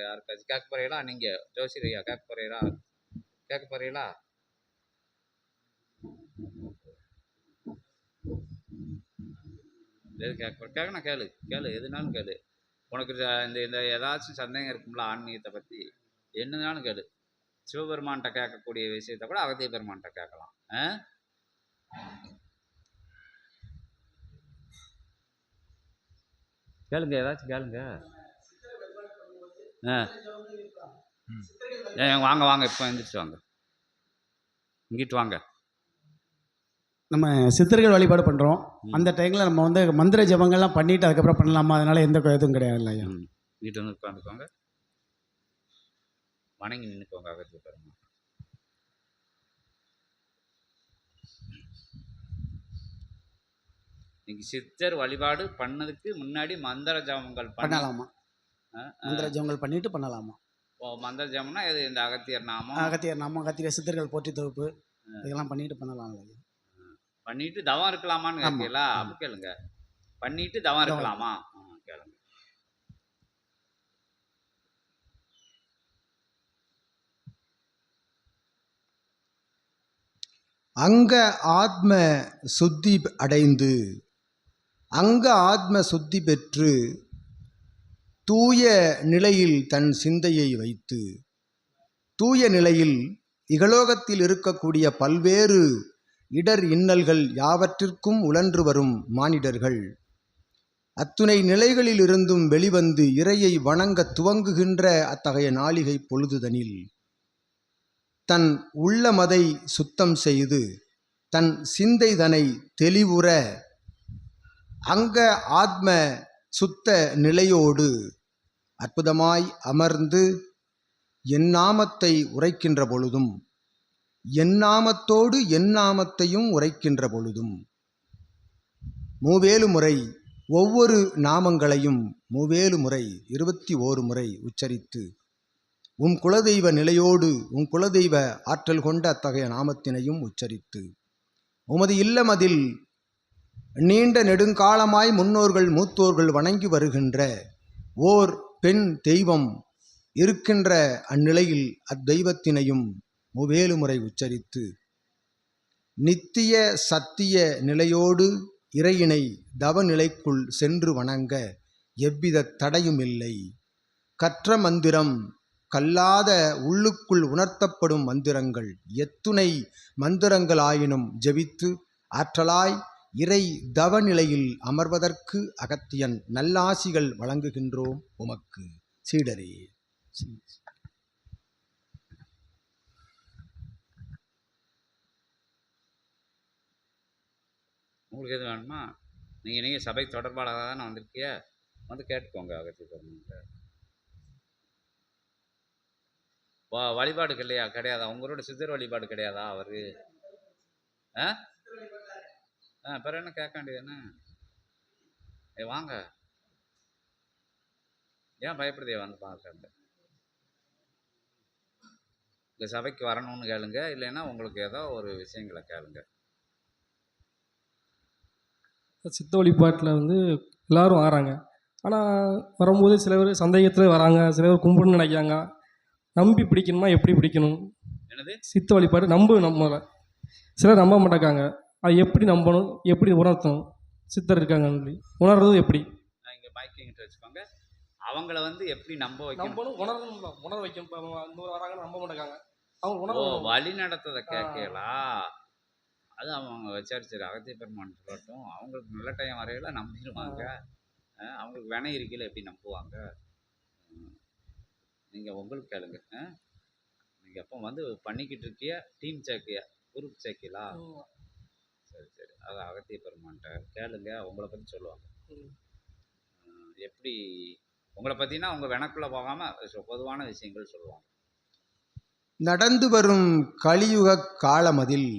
யாருக்காச்சும் கேட்க போறீங்களா? நீங்கள் ஜோசியரையா கேட்க போறீங்களா? கேட்க போறீங்களா? எது கேட்கணும்? கேளு கேளு, எதுனாலும் கேளு. உனக்கு இந்த இந்த ஏதாச்சும் சந்தேகம் இருக்கும்ல ஆன்மீகத்தை பற்றி, என்னதுனாலும் கேளு. சிவபெருமான்கிட்ட கேட்கக்கூடிய விஷயத்த கூட அகத்திய பெருமான்கிட்ட கேட்கலாம். கேளுங்க, ஏதாச்சும் கேளுங்க. வாங்க வாங்க, இப்போ எழுந்திரிச்சு வாங்க, இங்கிட்டு வாங்க. நம்ம சித்தர்கள் வழிபாடு பண்ணுறோம். அந்த டைமில் நம்ம வந்து மந்திர ஜபங்கள்லாம் பண்ணிவிட்டு அதுக்கப்புறம் பண்ணலாமா? அதனால் எந்த இதுவும் கிடையாது இல்லையா? வீட்டு வந்து உட்காந்துக்கோங்க, வணங்கி நின்றுக்கோங்க. அகத்திய பெருமான் இன்னைக்கு சித்தர் வழிபாடு பண்ணதுக்கு முன்னாடி மந்திர ஜபங்கள் பண்ணலாமா? மந்திர ஜபங்கள் பண்ணிட்டு பண்ணலாமா? மந்திர ஜபம்னா இது இந்த அகத்தியர் நாமம், அகத்தியர் சித்தர்கள் போற்றி தொகுப்பு இதெல்லாம் பண்ணிட்டு பண்ணலாம் இல்லையா? பண்ணிட்டு தவம் இருக்கலாமான்னு கேட்கல? அப்படி கேளுங்க. பண்ணிட்டு தவம் இருக்கலாமா கேளுங்க. அங்க ஆத்ம சுத்தி அடைந்து அங்க ஆத்ம சுத்தி பெற்று தூய நிலையில் தன் சிந்தையை வைத்து தூய நிலையில் இகலோகத்தில் இருக்கக்கூடிய பல்வேறு இடர் இன்னல்கள் யாவற்றிற்கும் உழன்று வரும் மானிடர்கள் அத்துணை நிலைகளில் இருந்தும் வெளிவந்து இறையை வணங்க துவங்குகின்ற அத்தகைய நாளிகை பொழுதுதனில் தன் உள்ளமதை சுத்தம் செய்து தன் சிந்தைதனை தெளிவுற அங்க ஆத்ம சுத்த நிலையோடு அற்புதமாய் அமர்ந்து என் நாமத்தை உரைக்கின்ற பொழுதும் என் நாமத்தோடு என் நாமத்தையும் உரைக்கின்ற பொழுதும் மூவேலு முறை ஒவ்வொரு நாமங்களையும் மூவேலு முறை 21 முறை உச்சரித்து உம் குலதெய்வ நிலையோடு உம் குலதெய்வ ஆற்றல் கொண்ட அத்தகைய நாமத்தினையும் உச்சரித்து உமது இல்லமதில் நீண்ட நெடுங்காலமாய் முன்னோர்கள் மூத்தோர்கள் வணங்கி வருகின்ற ஓர் பெண் தெய்வம் இருக்கின்ற அந்நிலையில் அத்தெய்வத்தினையும் மூவேலு முறை உச்சரித்து நித்திய சத்திய நிலையோடு இறையினை தவநிலைக்குள் சென்று வணங்க எவ்வித தடையுமில்லை. கற்ற மந்திரம் கல்லாத உள்ளுக்குள் உணர்த்தப்படும் மந்திரங்கள் எத்துணை மந்திரங்களாயினும் ஜெபித்து ஆற்றலாய் இறை தவநிலையில் அமர்வதற்கு அகத்தியன் நல்லாசிகள் வழங்குகின்றோம் உமக்கு சீடரே. உங்களுக்கு எது வேணுமா? நீங்கள் சபை தொடர்பாளராக தானே வந்திருக்கிய, வந்து கேட்டுக்கோங்க. அகத்திய பெருமான் வழிபாடு கிடையாதா? உங்களோட சித்தர் வழிபாடு கிடையாதா அவரு? பிறகு என்ன கேட்க வேண்டியது என்ன? வாங்க, ஏன் பயப்படுதே? வந்து பார்க்க இந்த சபைக்கு வரணும்னு கேளுங்க, இல்லைன்னா உங்களுக்கு ஏதோ ஒரு விஷயங்களை கேளுங்க. சித்த வழிபாட்டில் வந்து எல்லோரும் வராங்க. ஆனால் வரும்போது சில பேர் சந்தேகத்தில் வராங்க, சில பேர் கும்பிடுன்னு நினைக்கிறாங்க. நம்பி பிடிக்கணுமா? எப்படி பிடிக்கணும்? என்னது சித்த வழிபாடு நம்ப சிலர் நம்ப மாட்டாங்க. அது எப்படி நம்பணும், எப்படி உணர்த்தணும்? சித்தர் இருக்காங்கன்னு சொல்லி உணர்றது எப்படி? இங்கே மைக்கிங்கிட்ட வச்சுக்கோங்க. அவங்கள வந்து எப்படி நம்ப வைக்கணும்? உணர வைக்கணும். இன்னொரு வராங்கன்னு நம்ப மாட்டாங்க. அவங்க உணர்வு வழி நடத்ததை கேட்கலாம். அது அவங்க விசாரிச்சாரு. அகத்திய பெருமான் சொல்லட்டும். அவங்களுக்கு நல்ல டைம் வரையில நம்பிடுவாங்க. அவங்களுக்கு வினை இருக்கையில் எப்படி நம்புவாங்க? நீங்கள் உங்களுக்கு கேளுங்க. நீங்கள் எப்போ வந்து பண்ணிக்கிட்டு இருக்கிய டீம் சேர்க்கையா, குரூப் சேர்க்கலா? சரி சரி, அது அகத்திய பெருமான்கிட்ட கேளுங்க, உங்களை பற்றி சொல்லுவாங்க. எப்படி உங்களை பற்றினா உங்கள் வினக்குள்ளே போகாமல் பொதுவான விஷயங்கள் சொல்லுவாங்க. நடந்து வரும் கலியுக காலமதில்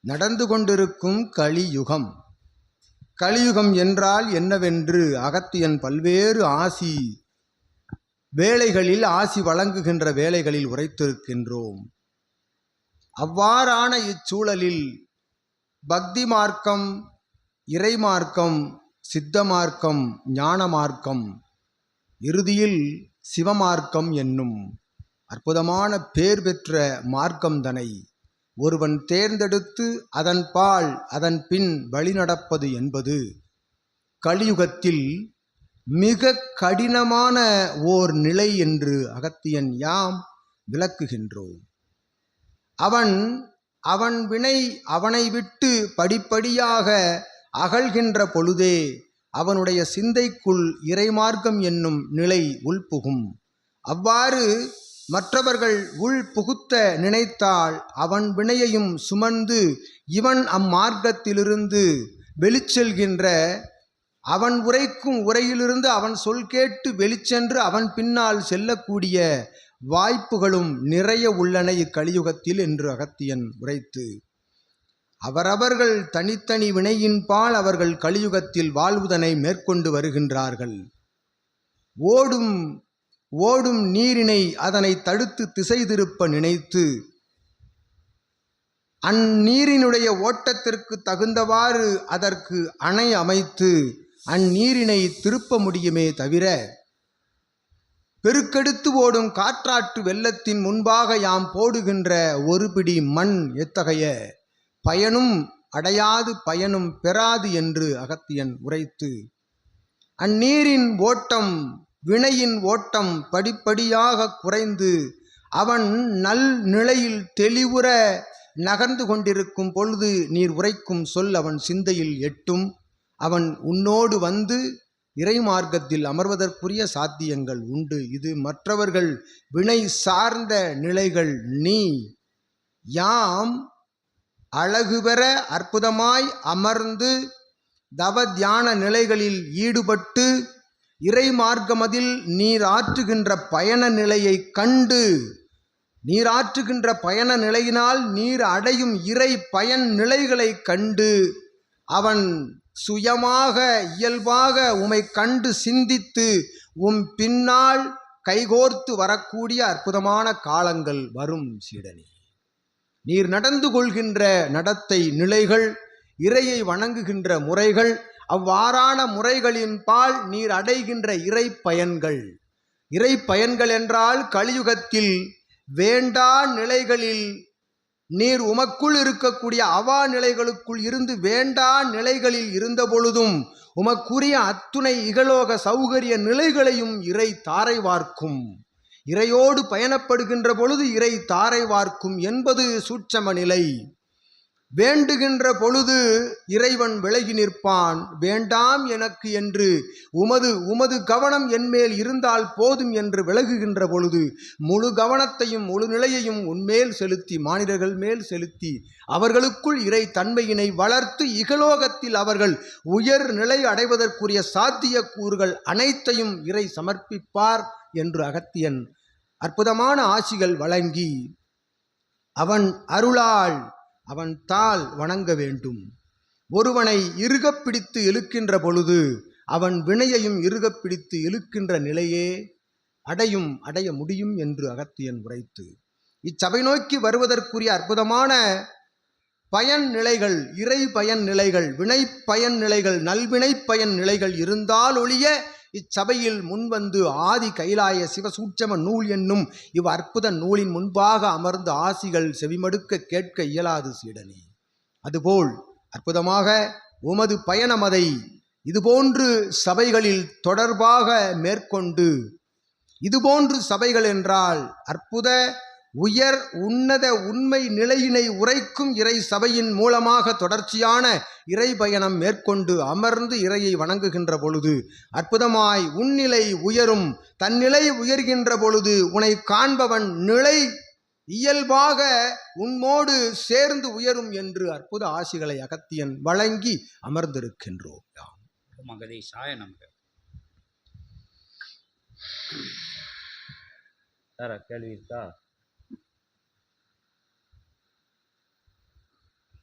நடந்து கொண்டிருக்கும் கலியுகம். கலியுகம் என்றால் என்னவென்று அகத்தியன் பல்வேறு ஆசி வேளைகளில் ஆசி வழங்குகின்ற வேளைகளில் உரைத்திருக்கின்றோம். அவ்வாறான இச்சூழலில் பக்தி மார்க்கம், இறை மார்க்கம், சித்த மார்க்கம், ஞான மார்க்கம், இறுதியில் சிவமார்க்கம் என்னும் அற்புதமான பேர் பெற்ற மார்க்கம்தனை ஒருவன் தேர்ந்தெடுத்து அதன்பால் அதன் பின் வழிநடப்பது என்பது கலியுகத்தில் மிக கடினமான ஓர் நிலை என்று அகத்தியன் யாம் விளக்குகின்றோம். அவன் வினை அவனை விட்டு படிப்படியாக அகல்கின்ற பொழுதே அவனுடைய சிந்தைக்குள் இறைமார்க்கம் என்னும் நிலை உள்புகும். அவ்வாறு மற்றவர்கள் உள் புகுத்த நினைத்தால் அவன் வினையையும் சுமந்து இவன் அம்மார்க்கத்திலிருந்து வெளிச்செல்கின்ற, அவன் உரைக்கும் உரையிலிருந்து அவன் சொல் கேட்டு வெளிச்சென்று அவன் பின்னால் செல்லக்கூடிய வாய்ப்புகளும் நிறைய உள்ளன இக்கலியுகத்தில் என்று அகத்தியன் உரைத்து, அவரவர்கள் தனித்தனி வினையின்பால் அவர்கள் கலியுகத்தில் வாழ்வுதனை மேற்கொண்டு வருகின்றார்கள். ஓடும் நீரினை அதனை தடுத்து திசை திருப்ப நினைத்து அந்நீரினுடைய ஓட்டத்திற்கு தகுந்தவாறு அதற்கு அணை அமைத்து அந்நீரினை திருப்ப முடியுமே தவிர, பெருக்கெடுத்து ஓடும் காற்றாற்று வெள்ளத்தின் முன்பாக யாம் போடுகின்ற ஒரு பிடி மண் எத்தகைய பயனும் அடையாது பயனும் பெறாது என்று அகத்தியன் உரைத்து, அந்நீரின் ஓட்டம் வினையின் ஓட்டம் படிப்படியாக குறைந்து அவன் நல் நிலையில் தெளிவுற நகர்ந்து கொண்டிருக்கும் பொழுது நீர் உரைக்கும் சொல் அவன் சிந்தையில் எட்டும். அவன் உன்னோடு வந்து இறைமார்க்கத்தில் அமர்வதற்குரிய சாத்தியங்கள் உண்டு. இது மற்றவர்கள் வினை சார்ந்த நிலைகள். யாம் அழகு பெற அற்புதமாய் அமர்ந்து தவ தியான நிலைகளில் ஈடுபட்டு இறைமார்க்கமதில் நீர் ஆற்றுகின்ற பயண நிலையை கண்டு, நீர் ஆற்றுகின்ற பயண நிலையினால் நீர் அடையும் இறை பயன் நிலைகளை கண்டு அவன் சுயமாக இயல்பாக உமை கண்டு சிந்தித்து பின்னால் கைகோர்த்து வரக்கூடிய அற்புதமான காலங்கள் வரும். சீடனே, நீர் நடந்து கொள்கின்ற நடத்தை நிலைகள், இறையை வணங்குகின்ற முறைகள், அவ்வாறான முறைகளின் பால் நீர் அடைகின்ற இறை பயன்கள். இறை பயன்கள் என்றால் கலியுகத்தில் வேண்டா நிலைகளில் நீர் உமக்குள் இருக்கக்கூடிய அவா நிலைகளுக்குள் இருந்து வேண்டா நிலைகளில் இருந்த பொழுதும் உமக்குரிய அத்துணை இகலோக சௌகரிய நிலைகளையும் இறை தாரை வார்க்கும். இறையோடு பயணப்படுகின்ற பொழுது இறை தாரை வார்க்கும் என்பது சூட்சம நிலை. வேண்டுகின்ற பொழுது இறைவன் விலகி நிற்பான். வேண்டாம் எனக்கு என்று உமது கவனம் என்மேல் இருந்தால் போதும் என்று விலகுகின்ற பொழுது முழு கவனத்தையும் முழு நிலையையும் உன்மேல் செலுத்தி மானிடர்கள் மேல் செலுத்தி அவர்களுக்குள் இறை தன்மையினை வளர்த்து இகலோகத்தில் அவர்கள் உயர் நிலை அடைவதற்குரிய சாத்திய கூறுகள் அனைத்தையும் இறை சமர்ப்பிப்பார் என்று அகத்தியன் அற்புதமான ஆசிகள் வழங்கி அவன் அருளால் அவன் தாள் வணங்க வேண்டும். ஒருவனை இறுகப் பிடித்து இழுக்கின்ற பொழுது அவன் வினையையும் இறுகப் பிடித்து இழுக்கின்ற நிலையே அடைய முடியும் என்று அகத்தியன் உரைத்து, இச்சபை நோக்கி வருவதற்குரிய அற்புதமான பயன் நிலைகள், இறை பயன் நிலைகள், வினை பயன் நிலைகள், நல்வினை பயன் நிலைகள் இருந்தால் ஒழிய இச்சபையில் முன்வந்து ஆதி கைலாய சிவசூட்சம நூல் என்னும் இவ் அற்புத நூலின் முன்பாக அமர்ந்து ஆசிகள் செவிமடுக்க கேட்க இயலாது சீடனே. அதுபோல் அற்புதமாக உமது பயணமதை இதுபோன்று சபைகளில் தொடர்பாக மேற்கொண்டு, இதுபோன்று சபைகள் என்றால் அற்புத உயர் உன்னத உண்மை நிலையினை உரைக்கும் இறை சபையின் மூலமாக தொடர்ச்சியான இறை பயணம் மேற்கொண்டு அமர்ந்து இறையை வணங்குகின்ற பொழுது அற்புதமாய் உன்னிலை உயரும். தன்னிலை உயர்கின்ற பொழுது உன்னை காண்பவன் நிலை இயல்பாக உன்னோடு சேர்ந்து உயரும் என்று அற்புத ஆசிகளை அகத்தியன் வழங்கி அமர்ந்திருக்கின்றோம். மகதீஷாய நமக்கு வேற கேள்வி இருக்கா?